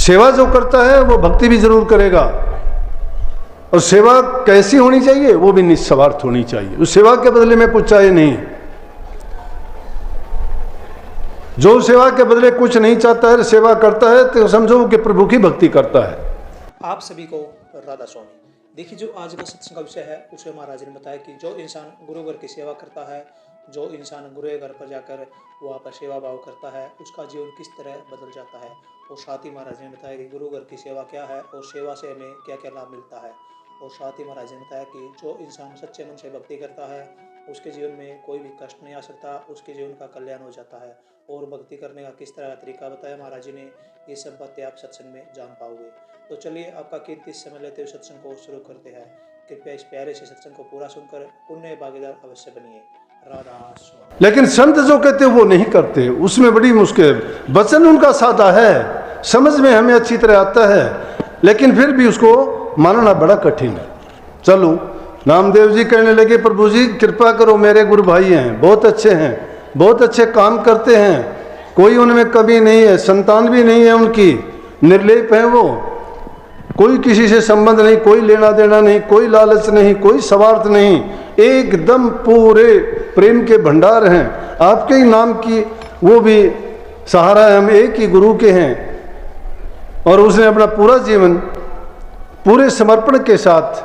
सेवा जो करता है वो भक्ति भी जरूर करेगा, और सेवा कैसी होनी चाहिए, वो भी निस्वार्थ होनी चाहिए। उस सेवा के बदले में कुछ चाहिए नहीं। जो सेवा के बदले कुछ नहीं चाहता है, सेवा करता है, तो समझो कि प्रभु की भक्ति करता है। आप सभी को राधा स्वामी। देखिए, जो आज का सत्संग का विषय है उसे महाराज ने बताया कि जो इंसान गुरु घर की सेवा करता है, जो इंसान गुरु घर पर जाकर वहाँ पर सेवा भाव करता है, उसका जीवन किस तरह बदल जाता है। और साथ ही महाराज ने बताया कि गुरु घर की सेवा क्या है और सेवा से हमें क्या क्या लाभ मिलता है। और साथ ही महाराज ने बताया कि जो इंसान सच्चे मन से भक्ति करता है उसके जीवन में कोई भी कष्ट नहीं आ सकता, उसके जीवन का कल्याण हो जाता है। और भक्ति करने का किस तरह का तरीका बताया महाराज जी ने, ये सब बातें आप सत्संग में जान पाओगे। तो चलिए, आपका कीमती समय लेते हुए सत्संग को शुरू करते हैं। कृपया इस प्यारे से सत्संग को पूरा सुनकर पुण्य भागीदार अवश्य बनिए। राधा स्वामी। लेकिन संत जो कहते वो नहीं करते, उसमें बड़ी मुश्किल। वचन उनका सादा है, समझ में हमें अच्छी तरह आता है, लेकिन फिर भी उसको मानना बड़ा कठिन है। चलो, नामदेव जी कहने लगे, प्रभु जी कृपा करो, मेरे गुरु भाई हैं, बहुत अच्छे हैं, बहुत अच्छे काम करते हैं, कोई उनमें कमी नहीं है, संतान भी नहीं है उनकी, निर्लेप है वो, कोई किसी से संबंध नहीं, कोई लेना देना नहीं, कोई लालच नहीं, कोई स्वार्थ नहीं, एकदम पूरे प्रेम के भंडार हैं, आपके ही नाम की वो भी सहारा है, हम एक ही गुरु के हैं। और उसने अपना पूरा जीवन पूरे समर्पण के साथ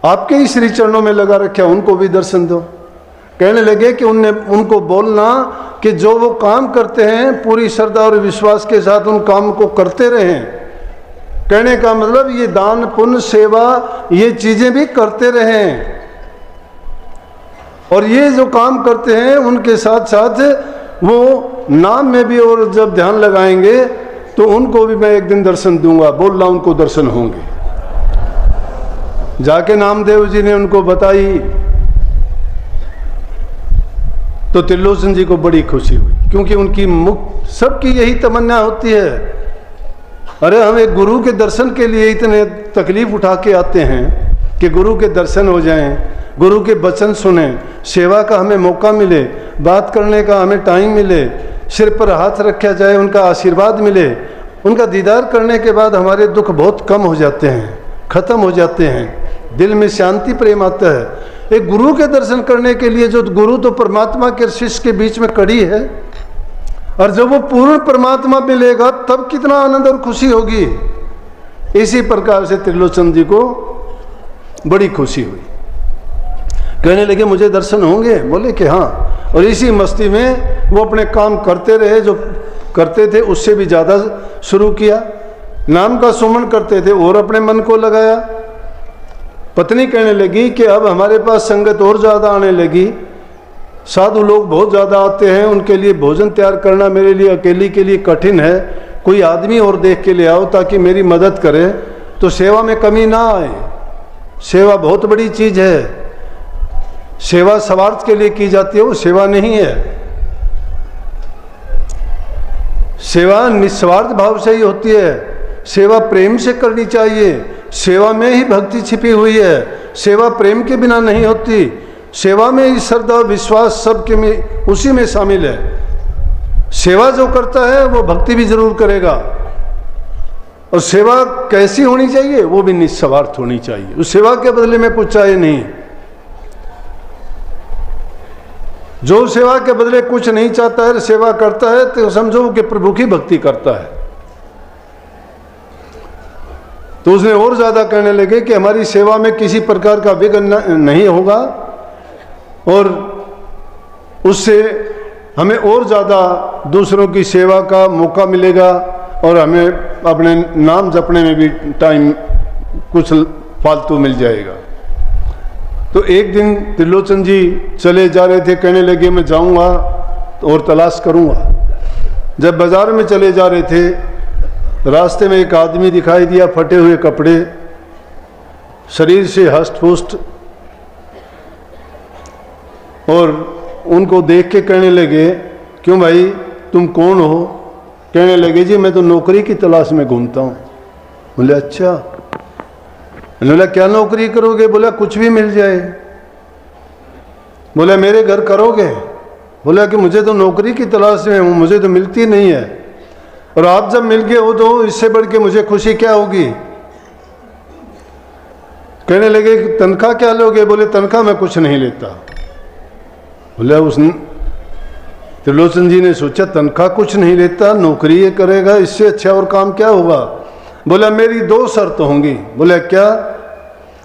आपके ही श्री चरणों में लगा रखा, उनको भी दर्शन दो। कहने लगे कि उनको बोलना कि जो वो काम करते हैं पूरी श्रद्धा और विश्वास के साथ उन काम को करते रहें। कहने का मतलब ये दान पुण्य सेवा ये चीजें भी करते रहें, और ये जो काम करते हैं उनके साथ साथ वो नाम में भी और जब ध्यान लगाएंगे तो उनको भी मैं एक दिन दर्शन दूंगा, बोल रहा उनको दर्शन होंगे। जाके नामदेव जी ने उनको बताई तो त्रिलोचन जी को बड़ी खुशी हुई, क्योंकि उनकी मुक्त सबकी यही तमन्ना होती है। अरे हम एक गुरु के दर्शन के लिए इतने तकलीफ उठा के आते हैं कि गुरु के दर्शन हो जाएं, गुरु के वचन सुने, सेवा का हमें मौका मिले, बात करने का हमें टाइम मिले, सिर पर हाथ रखा जाए, उनका आशीर्वाद मिले। उनका दीदार करने के बाद हमारे दुख बहुत कम हो जाते हैं, खत्म हो जाते हैं, दिल में शांति प्रेम आता है। एक गुरु के दर्शन करने के लिए, जो गुरु तो परमात्मा के शिष्य के बीच में कड़ी है, और जब वो पूर्ण परमात्मा मिलेगा तब कितना आनंद और खुशी होगी। इसी प्रकार से त्रिलोचन जी को बड़ी खुशी हुई, कहने लगे मुझे दर्शन होंगे, बोले कि हाँ। और इसी मस्ती में वो अपने काम करते रहे, जो करते थे उससे भी ज़्यादा शुरू किया, नाम का सुमन करते थे और अपने मन को लगाया। पत्नी कहने लगी कि अब हमारे पास संगत और ज़्यादा आने लगी, साधु लोग बहुत ज़्यादा आते हैं, उनके लिए भोजन तैयार करना मेरे लिए अकेली के लिए कठिन है, कोई आदमी और देख के ले आओ ताकि मेरी मदद करे, तो सेवा में कमी ना आए। सेवा बहुत बड़ी चीज़ है, सेवा स्वार्थ के लिए की जाती है, वो सेवा नहीं है। सेवा निस्वार्थ भाव से ही होती है, सेवा प्रेम से करनी चाहिए, सेवा में ही भक्ति छिपी हुई है, सेवा प्रेम के बिना नहीं होती। सेवा में ही श्रद्धा विश्वास सबके में उसी में शामिल है। सेवा जो करता है वो भक्ति भी जरूर करेगा, और सेवा कैसी होनी चाहिए, वो भी निस्वार्थ होनी चाहिए। उस सेवा के बदले में कुछ चाहिए नहीं। जो सेवा के बदले कुछ नहीं चाहता है, सेवा करता है, तो समझो कि प्रभु की भक्ति करता है। तो उसने और ज्यादा कहने लगे कि हमारी सेवा में किसी प्रकार का विघ्न नहीं होगा, और उससे हमें और ज़्यादा दूसरों की सेवा का मौका मिलेगा, और हमें अपने नाम जपने में भी टाइम कुछ फालतू मिल जाएगा। तो एक दिन त्रिलोचन जी चले जा रहे थे, कहने लगे मैं जाऊंगा और तलाश करूंगा। जब बाजार में चले जा रहे थे, रास्ते में एक आदमी दिखाई दिया, फटे हुए कपड़े, शरीर से हष्ट पुष्ट, और उनको देख के कहने लगे क्यों भाई तुम कौन हो? कहने लगे जी मैं तो नौकरी की तलाश में घूमता हूँ। बोले अच्छा। बोला क्या नौकरी करोगे? बोला कुछ भी मिल जाए। बोला मेरे घर करोगे? बोला कि मुझे तो नौकरी की तलाश में हूँ, मुझे तो मिलती नहीं है। और आप जब मिल गए हो तो इससे बढ़ के मुझे खुशी क्या होगी। कहने लगे कि तनख्वाह क्या लोगे? बोले तनख्वाह मैं कुछ नहीं लेता। बोले उस त्रिलोचन जी ने सोचा तनख्वाह कुछ नहीं लेता, नौकरी ये करेगा, इससे अच्छा और काम क्या होगा। बोला मेरी 2 शर्त होंगी। बोले क्या?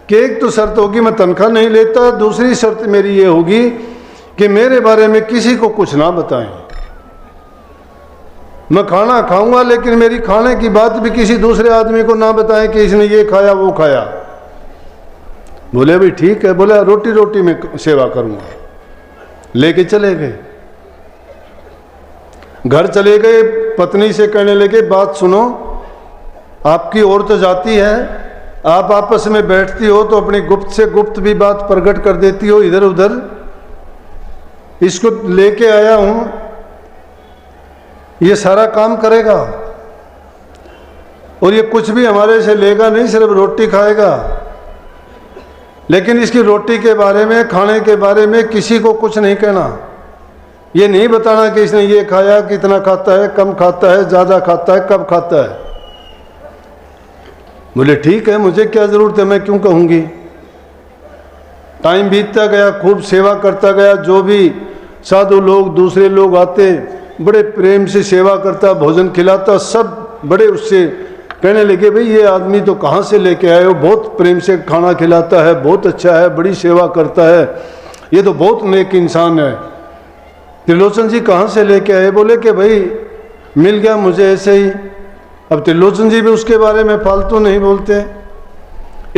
कि एक तो शर्त होगी मैं तनख्वाह नहीं लेता, दूसरी शर्त मेरी ये होगी कि मेरे बारे में किसी को कुछ ना बताएं। मैं खाना खाऊंगा लेकिन मेरी खाने की बात भी किसी दूसरे आदमी को ना बताएं कि इसने ये खाया वो खाया। बोले भाई ठीक है। बोले रोटी रोटी में सेवा करूंगा। लेके चले गए, घर चले गए। पत्नी से कहने लगे बात सुनो, आपकी औरत जाती है, आप आपस में बैठती हो तो अपनी गुप्त से गुप्त भी बात प्रकट कर देती हो इधर उधर। इसको लेके आया हूं, ये सारा काम करेगा और ये कुछ भी हमारे से लेगा नहीं, सिर्फ रोटी खाएगा। लेकिन इसकी रोटी के बारे में, खाने के बारे में किसी को कुछ नहीं कहना। ये नहीं बताना कि इसने ये खाया, कितना खाता है, कम खाता है, ज़्यादा खाता है, कब खाता है। बोले ठीक है, मुझे क्या ज़रूरत है, मैं क्यों कहूँगी। टाइम बीतता गया, खूब सेवा करता गया। जो भी साधु लोग, दूसरे लोग आते, बड़े प्रेम से सेवा करता, भोजन खिलाता। सब बड़े उससे कहने लगे भाई ये आदमी तो कहाँ से लेके आए हो, बहुत प्रेम से खाना खिलाता है, बहुत अच्छा है, बड़ी सेवा करता है, ये तो बहुत नेक इंसान है। त्रिलोचन जी कहाँ से लेके आए? बोले कि भाई मिल गया मुझे ऐसे ही। अब त्रिलोचन जी भी उसके बारे में फालतू नहीं बोलते।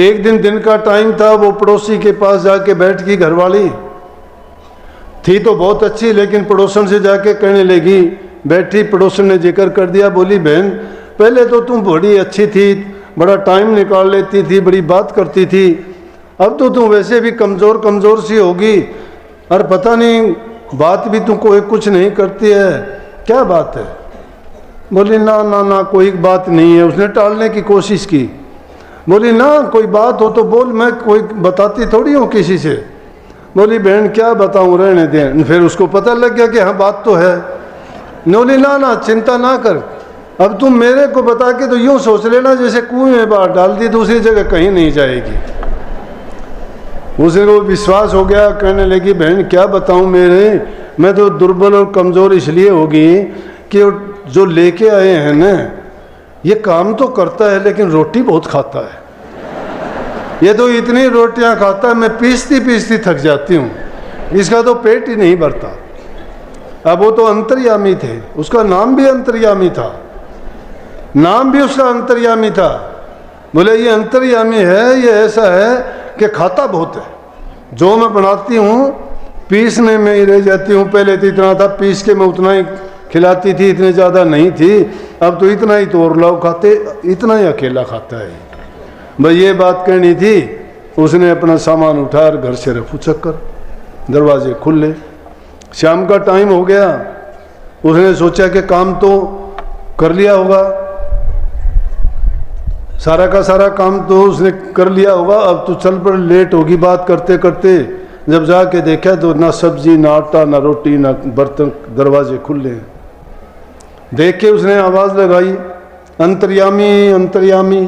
एक दिन का टाइम था, वो पड़ोसी के पास जाके बैठ गई। घरवाली थी तो बहुत अच्छी, लेकिन पड़ोसन से जाके कहने लगी, बैठी, पड़ोसन ने जिक्र कर दिया। बोली बहन पहले तो तुम बड़ी अच्छी थी, बड़ा टाइम निकाल लेती थी, बड़ी बात करती थी, अब तो तुम वैसे भी कमज़ोर कमज़ोर सी होगी और पता नहीं बात भी तुमको कुछ नहीं करती है, क्या बात है। बोली ना ना ना कोई बात नहीं है। उसने टालने की कोशिश की। बोली ना कोई बात हो तो बोल, मैं कोई बताती थोड़ी हूँ किसी से। बोली बहन क्या बताऊँ, रहने दें। फिर उसको पता लग गया कि हाँ बात तो है। बोली ना ना चिंता ना कर, अब तुम मेरे को बता के तो यूँ सोच लेना जैसे कुएं में बात डाल दी, दूसरी जगह कहीं नहीं जाएगी। उसे को विश्वास हो गया। कहने लगी बहन क्या बताऊँ, मैं तो दुर्बल और कमज़ोर इसलिए होगी कि जो लेके आए हैं ना, ये काम तो करता है लेकिन रोटी बहुत खाता है। ये तो इतनी रोटियां खाता है, मैं पीसती पीसती थक जाती हूँ, इसका तो पेट ही नहीं भरता। अब वो तो अंतर्यामी थे, उसका नाम भी अंतर्यामी था, नाम भी उसका अंतर्यामी था। बोले ये अंतर्यामी है, ये ऐसा है कि खाता बहुत है। जो मैं बनाती हूँ पीसने में ही रह जाती हूँ। पहले तो इतना था, पीस के मैं उतना ही खिलाती थी, इतने ज़्यादा नहीं थी। अब तो इतना ही तो और लोग खाते, इतना ही अकेला खाता है। भाई ये बात कहनी थी। उसने अपना सामान उठा और घर से रफू चक्कर, दरवाजे खुले। शाम का टाइम हो गया। उसने सोचा कि काम तो कर लिया होगा, सारा का सारा काम तो उसने कर लिया होगा, अब तो चल पड़, लेट होगी बात करते करते। जब जाके देखा तो ना सब्जी, ना आटा, ना रोटी, ना बर्तन, दरवाजे खुले। देख के उसने आवाज़ लगाई, अंतर्यामी अंतर्यामी।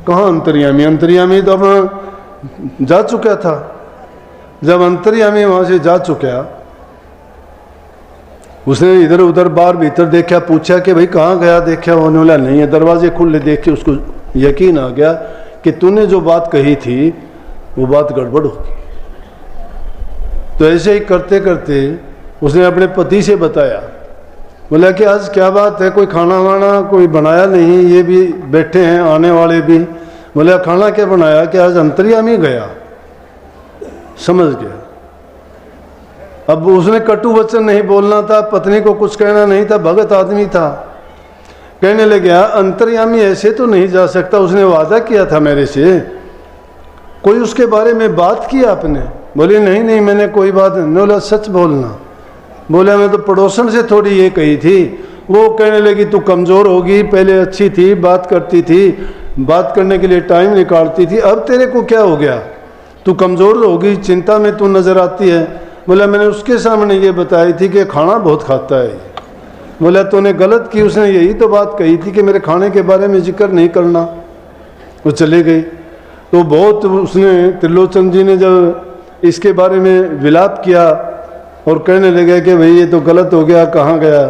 कहाँ अंतर्यामी? अंतर्यामी तो अब जा चुका था। जब अंतर्यामी वहाँ से जा चुका, उसने इधर उधर बाहर भीतर देखा, पूछा कि भाई कहाँ गया? देखा होने वाला नहीं है, दरवाजे खुले। देख के उसको यकीन आ गया कि तूने जो बात कही थी वो बात गड़बड़ होगी। तो ऐसे ही करते करते उसने अपने पति से बताया। बोला कि आज क्या बात है, कोई खाना वाना कोई बनाया नहीं, ये भी बैठे हैं आने वाले भी। बोला खाना क्या बनाया? कि आज अंतर्यामी गया। समझ गया। अब उसने कटु वचन नहीं बोलना था, पत्नी को कुछ कहना नहीं था, भगत आदमी था। कहने लगे अंतर्यामी ऐसे तो नहीं जा सकता, उसने वादा किया था मेरे से, कोई उसके बारे में बात की आपने? बोले नहीं नहीं मैंने कोई बात नहीं। बोला सच बोलना। बोला मैं तो पड़ोसन से थोड़ी ये कही थी। वो कहने लगी तू कमज़ोर होगी, पहले अच्छी थी, बात करती थी, बात करने के लिए टाइम निकालती थी, अब तेरे को क्या हो गया, तू कमज़ोर होगी, चिंता में तू नज़र आती है। बोला मैंने उसके सामने ये बताई थी कि खाना बहुत खाता है। बोला तूने गलत की, उसने यही तो बात कही थी कि मेरे खाने के बारे में जिक्र नहीं करना। वो चले गई। तो बहुत उसने त्रिलोचन जी ने जब इसके बारे में विलाप किया और कहने लगे कि भाई ये तो गलत हो गया, कहाँ गया।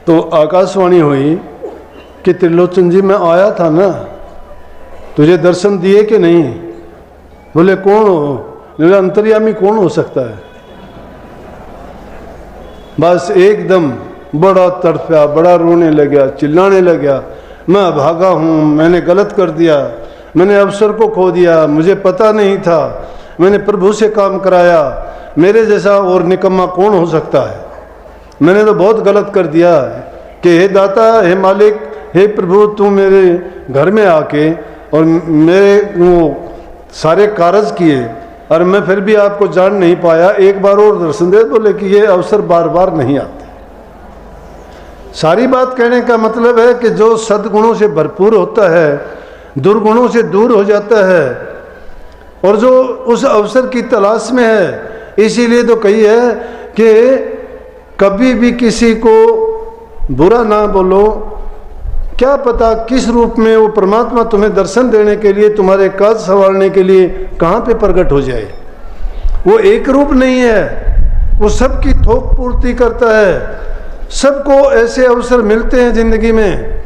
तो आकाशवाणी हुई कि त्रिलोचन जी मैं आया था ना, तुझे दर्शन दिए कि नहीं। बोले कौन हो? बोले अंतर्यामी कौन हो सकता है। बस एकदम बड़ा तड़फा, बड़ा रोने लगा, चिल्लाने लगा, मैं भागा हूँ, मैंने गलत कर दिया, मैंने अवसर को खो दिया, मुझे पता नहीं था, मैंने प्रभु से काम कराया, मेरे जैसा और निकम्मा कौन हो सकता है। मैंने तो बहुत गलत कर दिया कि हे दाता, हे मालिक, हे प्रभु, तू मेरे घर में आके और मेरे वो सारे कारज किए और मैं फिर भी आपको जान नहीं पाया, एक बार और दर्शन दे। बोले कि ये अवसर बार बार नहीं आते। सारी बात कहने का मतलब है कि जो सद्गुणों से भरपूर होता है दुर्गुणों से दूर हो जाता है, और जो उस अवसर की तलाश में है। इसीलिए तो कही है कि कभी भी किसी को बुरा ना बोलो, क्या पता किस रूप में वो परमात्मा तुम्हें दर्शन देने के लिए, तुम्हारे काज संवारने के लिए कहाँ पे प्रकट हो जाए। वो एक रूप नहीं है, वो सबकी थोक पूर्ति करता है। सबको ऐसे अवसर मिलते हैं जिंदगी में,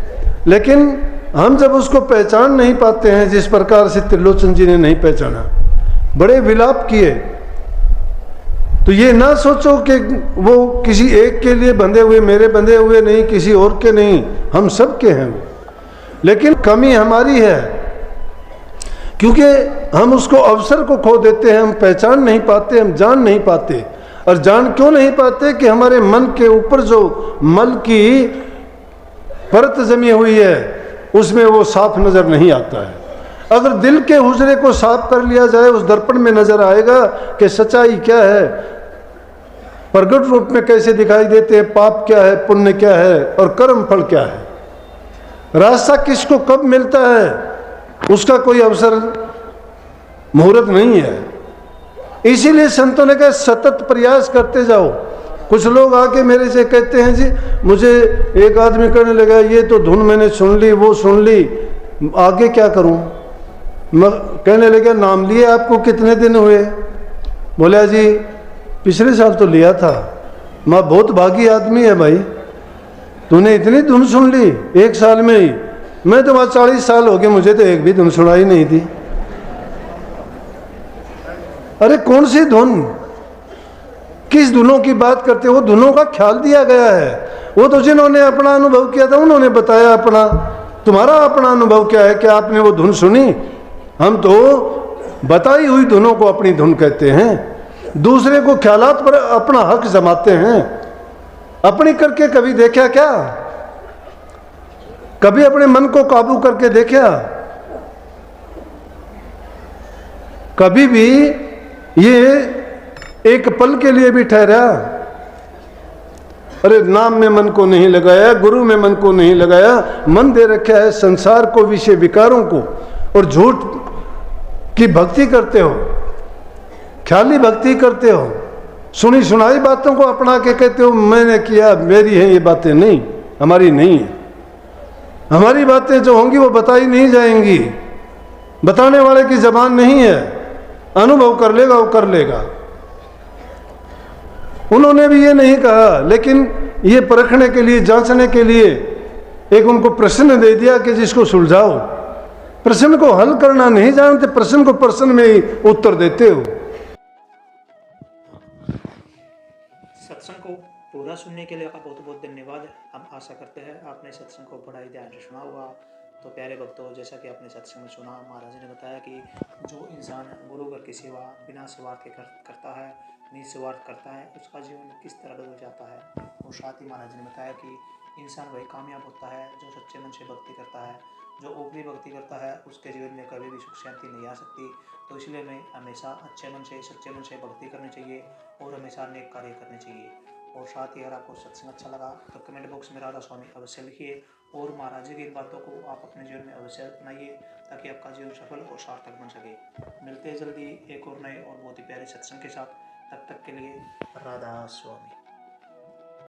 लेकिन हम जब उसको पहचान नहीं पाते हैं, जिस प्रकार से त्रिलोचन जी ने नहीं पहचाना, बड़े विलाप किए। तो ये ना सोचो कि वो किसी एक के लिए बंधे हुए, मेरे बंधे हुए नहीं, किसी और के नहीं, हम सब के हैं। लेकिन कमी हमारी है, क्योंकि हम उसको अवसर को खो देते हैं, हम पहचान नहीं पाते, हम जान नहीं पाते। और जान क्यों नहीं पाते कि हमारे मन के ऊपर जो मल की परत जमी हुई है उसमें वो साफ नजर नहीं आता है। अगर दिल के हुजरे को साफ कर लिया जाए, उस दर्पण में नजर आएगा कि सच्चाई क्या है, प्रगट रूप में कैसे दिखाई देते हैं, पाप क्या है, पुण्य क्या है और कर्म फल क्या है। रास्ता किसको कब मिलता है उसका कोई अवसर मुहूर्त नहीं है। इसीलिए संतों ने कहा सतत प्रयास करते जाओ। कुछ लोग आके मेरे से कहते हैं जी, मुझे एक आदमी कहने लगा ये तो धुन मैंने सुन ली, वो सुन ली, आगे क्या करूं। मैं कहने लगा नाम लिए आपको कितने दिन हुए। बोला जी पिछले साल तो लिया था। मैं बहुत भागी आदमी है भाई, तूने इतनी धुन सुन ली एक साल में ही। मैं तो वहां 40 साल हो गए, मुझे तो एक भी धुन सुनाई नहीं थी। अरे कौन सी धुन, किस धुनों की बात करते हो। धुनों का ख्याल दिया गया है, वो तो जिन्होंने अपना अनुभव किया था उन्होंने बताया अपना। तुम्हारा अपना अनुभव क्या है कि आपने वो धुन सुनी। हम तो बताई हुई धुनों को अपनी धुन कहते हैं, दूसरे को ख्यालात पर अपना हक जमाते हैं। अपनी करके कभी देखा क्या, कभी अपने मन को काबू करके देखा, कभी भी ये एक पल के लिए भी ठहरा। अरे नाम में मन को नहीं लगाया, गुरु में मन को नहीं लगाया, मन दे रखा है संसार को, विषय विकारों को, और झूठ की भक्ति करते हो, ख्याली भक्ति करते हो, सुनी सुनाई बातों को अपना के कहते हो मैंने किया, मेरी है ये बातें। नहीं, हमारी नहीं है। हमारी बातें जो होंगी वो बताई नहीं जाएंगी, बताने वाले की जबान नहीं है। अनुभव कर लेगा वो कर लेगा। उन्होंने भी ये नहीं कहा, लेकिन ये परखने के लिए, जांचने के लिए एक उनको प्रश्न दे दिया कि जिसको सुलझाओ। प्रश्न को हल करना नहीं जानते, प्रश्न को प्रश्न में ही उत्तर देते हो। सत्संग को पूरा सुनने के लिए आपका बहुत बहुत धन्यवाद। हम आशा करते हैं आपने सत्संग को बड़ा ही ध्यान से सुना होगा। तो प्यारे भक्तों, जैसा कि आपने सत्संग में सुना, महाराज ने बताया कि जो इंसान गुरुवर की सेवा बिना स्वार्थ के करता है, निस्वार्थ करता है, उसका जीवन किस तरह बदल जाता है। और साथ ही महाराज ने बताया कि इंसान वही कामयाब होता है जो सच्चे मन से भक्ति करता है। जो ऊपरी भक्ति करता है उसके जीवन में कभी भी सुख शांति नहीं आ सकती। तो इसलिए हमें हमेशा अच्छे मन से, सच्चे मन से भक्ति करनी चाहिए और हमेशा नेक कार्य करने चाहिए। और साथ ही अगर आपको सत्संग अच्छा लगा तो कमेंट बॉक्स में राधा स्वामी अवश्य लिखिए, और महाराज जी की इन बातों को आप अपने जीवन में अवश्य अपनाइए, ताकि आपका जीवन सफल और सार्थक बन सके। मिलते हैं जल्दी एक और नए और बहुत ही प्यारे सत्संग के साथ। तब तक के लिए राधा स्वामी।